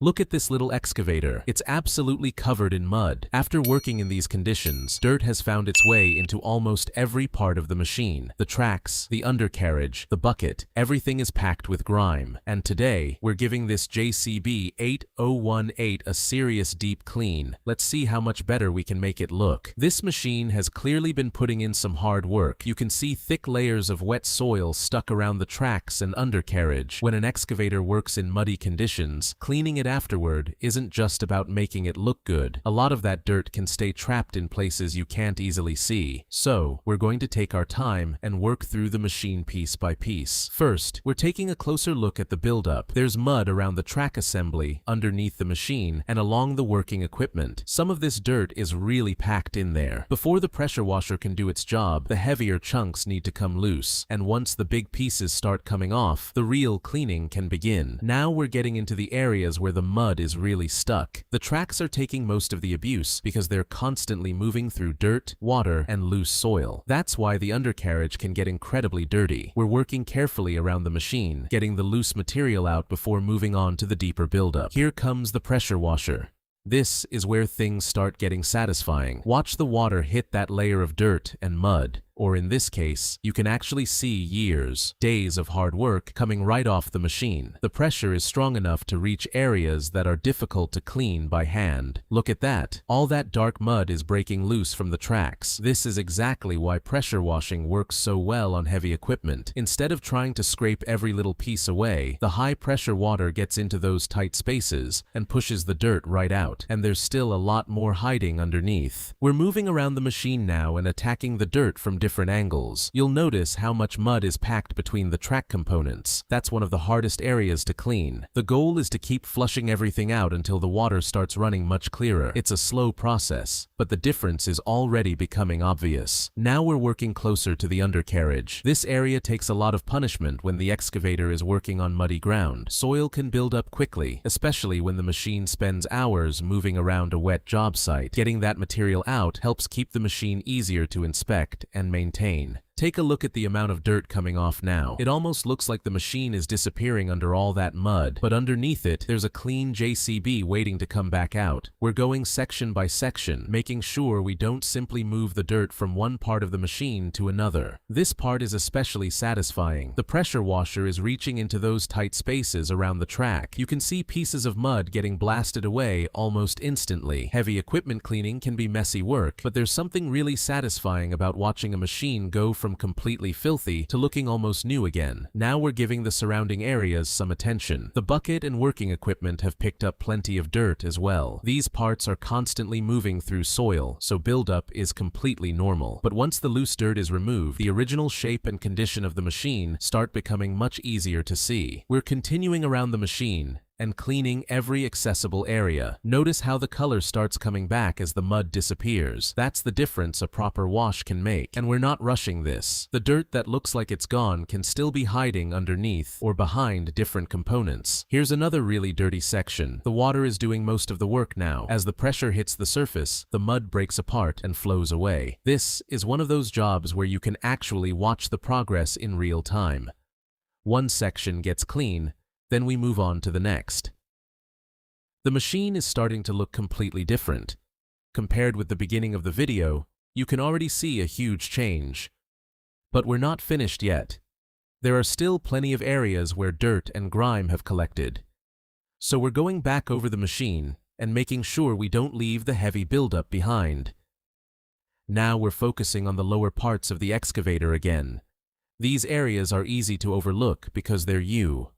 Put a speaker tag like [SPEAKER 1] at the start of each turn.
[SPEAKER 1] Look at this little excavator. It's absolutely covered in mud. After working in these conditions, dirt has found its way into almost every part of the machine. The tracks, the undercarriage, the bucket, everything is packed with grime. And today, we're giving this JCB 8018 a serious deep clean. Let's see how much better we can make it look. This machine has clearly been putting in some hard work. You can see thick layers of wet soil stuck around the tracks and undercarriage. When an excavator works in muddy conditions, cleaning it afterward isn't just about making it look good. A lot of that dirt can stay trapped in places you can't easily see. So, we're going to take our time and work through the machine piece by piece. First, we're taking a closer look at the buildup. There's mud around the track assembly, underneath the machine, and along the working equipment. Some of this dirt is really packed in there. Before the pressure washer can do its job, the heavier chunks need to come loose, and once the big pieces start coming off, the real cleaning can begin. Now we're getting into the areas where the mud is really stuck. The tracks are taking most of the abuse because they're constantly moving through dirt, water, and loose soil. That's why the undercarriage can get incredibly dirty. We're working carefully around the machine, getting the loose material out before moving on to the deeper buildup. Here comes the pressure washer. This is where things start getting satisfying. Watch the water hit that layer of dirt and mud. Or in this case, you can actually see years, days of hard work coming right off the machine. The pressure is strong enough to reach areas that are difficult to clean by hand. Look at that. All that dark mud is breaking loose from the tracks. This is exactly why pressure washing works so well on heavy equipment. Instead of trying to scrape every little piece away, the high pressure water gets into those tight spaces and pushes the dirt right out. And there's still a lot more hiding underneath. We're moving around the machine now and attacking the dirt from different angles. You'll notice how much mud is packed between the track components. That's one of the hardest areas to clean. The goal is to keep flushing everything out until the water starts running much clearer. It's a slow process, but the difference is already becoming obvious. Now we're working closer to the undercarriage. This area takes a lot of punishment when the excavator is working on muddy ground. Soil can build up quickly, especially when the machine spends hours moving around a wet job site. Getting that material out helps keep the machine easier to inspect and maintain. Take a look at the amount of dirt coming off now. It almost looks like the machine is disappearing under all that mud, but underneath it, there's a clean JCB waiting to come back out. We're going section by section, making sure we don't simply move the dirt from one part of the machine to another. This part is especially satisfying. The pressure washer is reaching into those tight spaces around the track. You can see pieces of mud getting blasted away almost instantly. Heavy equipment cleaning can be messy work, but there's something really satisfying about watching a machine go from completely filthy to looking almost new again. Now we're giving the surrounding areas some attention. The bucket and working equipment have picked up plenty of dirt as well. These parts are constantly moving through soil, so buildup is completely normal. But once the loose dirt is removed, the original shape and condition of the machine start becoming much easier to see. We're continuing around the machine and cleaning every accessible area. Notice how the color starts coming back as the mud disappears. That's the difference a proper wash can make. And we're not rushing this. The dirt that looks like it's gone can still be hiding underneath or behind different components. Here's another really dirty section. The water is doing most of the work now. As the pressure hits the surface, the mud breaks apart and flows away. This is one of those jobs where you can actually watch the progress in real time. One section gets clean, then we move on to the next. The machine is starting to look completely different. Compared with the beginning of the video, you can already see a huge change. But we're not finished yet. There are still plenty of areas where dirt and grime have collected. So we're going back over the machine and making sure we don't leave the heavy buildup behind. Now we're focusing on the lower parts of the excavator again. These areas are easy to overlook because they're new.